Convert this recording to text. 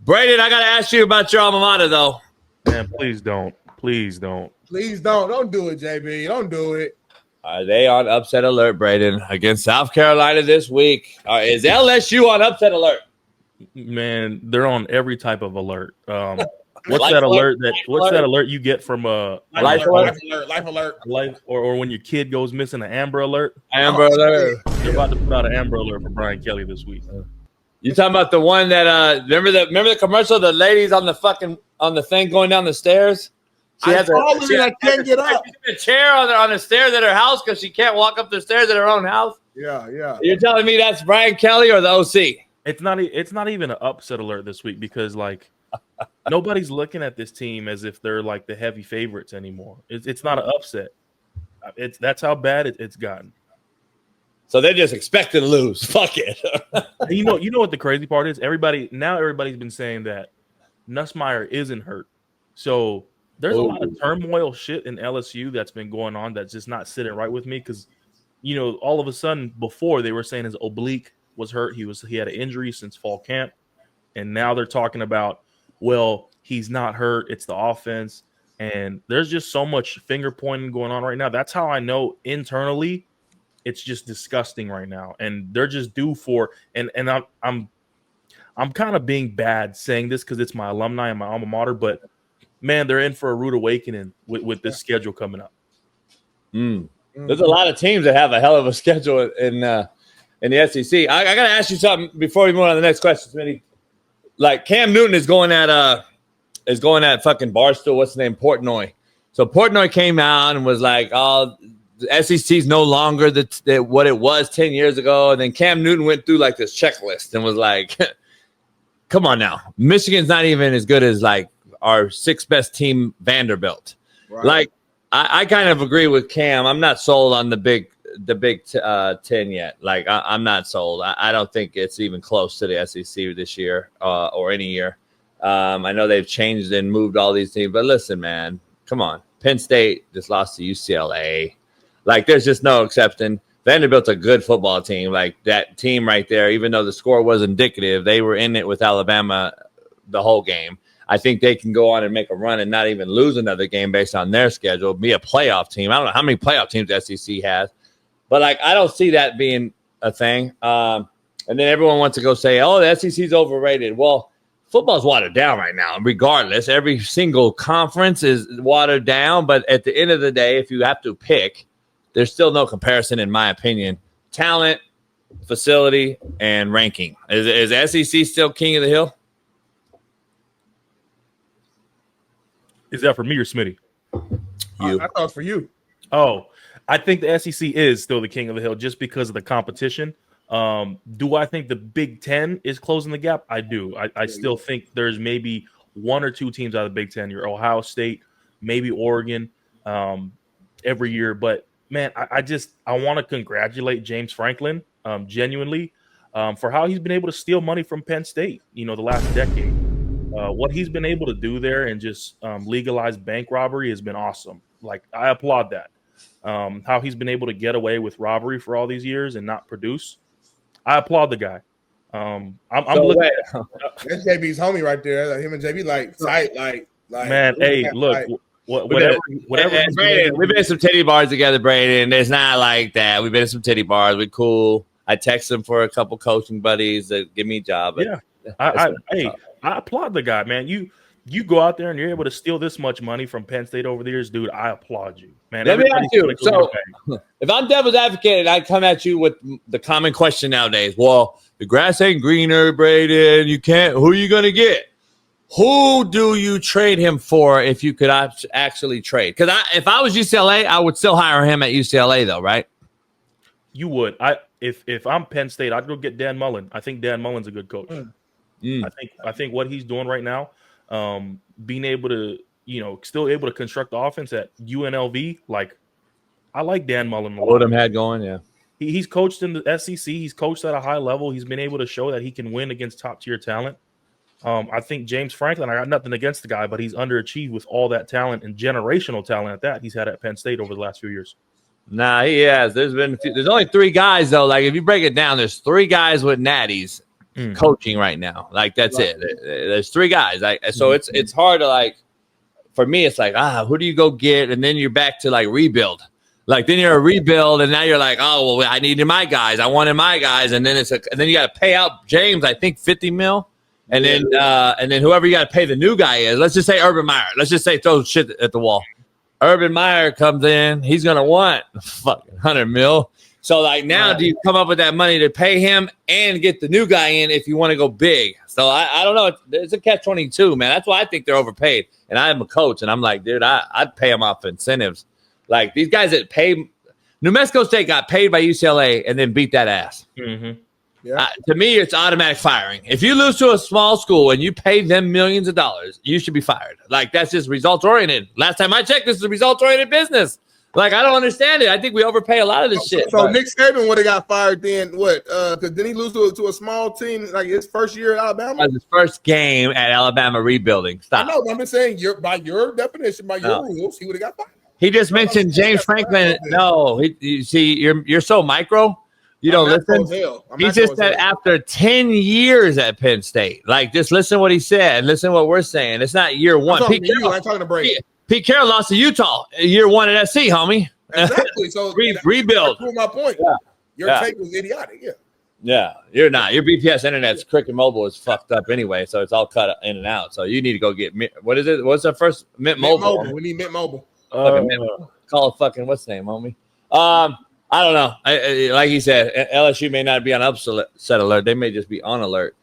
Breiden, I got to ask you about your alma mater, though. Man, please don't. Please don't. Please don't. Don't do it, JB. Don't do it. Are they on upset alert, Breiden, against South Carolina this week? Is LSU on upset alert? Man, they're on every type of alert. What's Life that alert? alert? What's that alert you get from Life alert. or when your kid goes missing? An Amber Alert. Amber alert. They're about to put out an Amber Alert for Brian Kelly this week. You talking about the one that remember the commercial of the ladies on the thing going down the stairs? I can't get up. She's in a chair on the stairs at her house because she can't walk up the stairs at her own house. Yeah. You're telling me that's Brian Kelly or the OC? It's not even an upset alert this week because like nobody's looking at this team as if they're like the heavy favorites anymore. It's not an upset. That's how bad it's gotten. So they're just expected to lose. Fuck it. You know what the crazy part is? Everybody's been saying that Nussmeier isn't hurt. So there's a lot of turmoil shit in LSU that's been going on that's just not sitting right with me because, all of a sudden before they were saying his oblique was hurt. He had an injury since fall camp. And now they're talking about, well, he's not hurt. It's the offense. And there's just so much finger pointing going on right now. That's how I know internally it's just disgusting right now. And they're just due for and I'm kind of being bad saying this because it's my alumni and my alma mater, but man, they're in for a rude awakening with this schedule coming up. There's a lot of teams that have a hell of a schedule in the SEC. I got to ask you something before we move on to the next question, Smitty. Like Cam Newton is going at fucking Barstool. What's the name? Portnoy. So Portnoy came out and was like, "Oh, the SEC's no longer what it was 10 years ago." And then Cam Newton went through like this checklist and was like, "Come on now, Michigan's not even as good as like our sixth best team, Vanderbilt." Right. Like I kind of agree with Cam. I'm not sold on the Big 10 yet. Like I'm not sold. I don't think it's even close to the SEC this year or any year. I know they've changed and moved all these teams, but listen, man, come on. Penn State just lost to UCLA. Like there's just no exception. Vanderbilt's a good football team. Like that team right there, even though the score was indicative, they were in it with Alabama the whole game. I think they can go on and make a run and not even lose another game based on their schedule, be a playoff team. I don't know how many playoff teams the SEC has. But, like, I don't see that being a thing. And then everyone wants to go say, oh, the SEC's overrated. Well, football's watered down right now. Regardless, every single conference is watered down. But at the end of the day, if you have to pick, there's still no comparison, in my opinion. Talent, facility, and ranking. Is SEC still king of the hill? Is that for me or Smitty? I thought it was for you. Oh, I think the SEC is still the king of the hill just because of the competition. Do I think the Big Ten is closing the gap? I do. I still think there's maybe one or two teams out of the Big Ten. Your Ohio State, maybe Oregon, every year. But, man, I want to congratulate James Franklin genuinely for how he's been able to steal money from Penn State, the last decade. What he's been able to do there and just legalize bank robbery has been awesome. Like, I applaud that. How he's been able to get away with robbery for all these years and not produce. I applaud the guy. I'm looking at that's JB's homie right there. Like him and JB like man, hey, look, whatever. Breiden, we've been in some titty bars together, Breiden. It's not like that. We've been in some titty bars. We're cool. I text him for a couple coaching buddies that give me a job. Yeah. I applaud the guy, man. You go out there and you're able to steal this much money from Penn State over the years, dude. I applaud you, man. Let me ask you. So, if I'm devil's advocate and I come at you with the common question nowadays, well, the grass ain't greener, Breiden. You can't. Who are you gonna get? Who do you trade him for if you could actually trade? Because if I was UCLA, I would still hire him at UCLA, though, right? You would. If I'm Penn State, I'd go get Dan Mullen. I think Dan Mullen's a good coach. I think what he's doing right now, being able to, still able to construct the offense at UNLV, like I like Dan Mullen a lot. What him had going, yeah. He's coached in the SEC. He's coached at a high level. He's been able to show that he can win against top tier talent. I think James Franklin, I got nothing against the guy, but he's underachieved with all that talent and generational talent at that he's had at Penn State over the last few years. Nah, he has. There's only three guys though. Like if you break it down, there's three guys with natties coaching right now. Like that's it. There's 3 guys. So it's hard to like. For me, it's like who do you go get, and then you're back to like rebuild. Like then you're a rebuild, and now you're like, oh well, I needed my guys, I wanted my guys, and then and then you got to pay out James, I think $50 million, and then whoever you got to pay the new guy is. Let's just say Urban Meyer. Let's just say throw shit at the wall. Urban Meyer comes in, he's gonna want fucking $100 million. So like now, do you come up with that money to pay him and get the new guy in if you want to go big? So I don't know. It's a catch-22, man. That's why I think they're overpaid. And I'm a coach, and I'm like, dude, I'd pay them off incentives. Like these guys that pay, New Mexico State got paid by UCLA and then beat that ass. Mm-hmm. Yeah. To me, it's automatic firing. If you lose to a small school and you pay them millions of dollars, you should be fired. Like that's just results-oriented. Last time I checked, this is a results-oriented business. Like I don't understand it. I think we overpay a lot of this shit. So Nick Saban would have got fired then. What? Because didn't he lose to a small team like his first year at Alabama? His first game at Alabama rebuilding. Stop. I know. I'm just saying, by your definition, by your rules, he would have got fired. He just mentioned James Franklin. No, you see, you're so micro. You don't listen. He just said after 10 years at Penn State. Like, just listen what he said. Listen what we're saying. It's not year one. I'm talking to Brady. Pete Carroll lost to Utah year 1 at SC, homie. Exactly. So rebuild. That's my point. Yeah. Your take was idiotic. Yeah. Yeah, you're not. Your BPS internet's Cricket Mobile is fucked up anyway, so it's all cut in and out. So you need to go get what is it? What's the first Mint Mobile? We need Mint Mobile. Call it fucking what's the name, homie? I don't know. Like he said, LSU may not be on upset alert. They may just be on alert.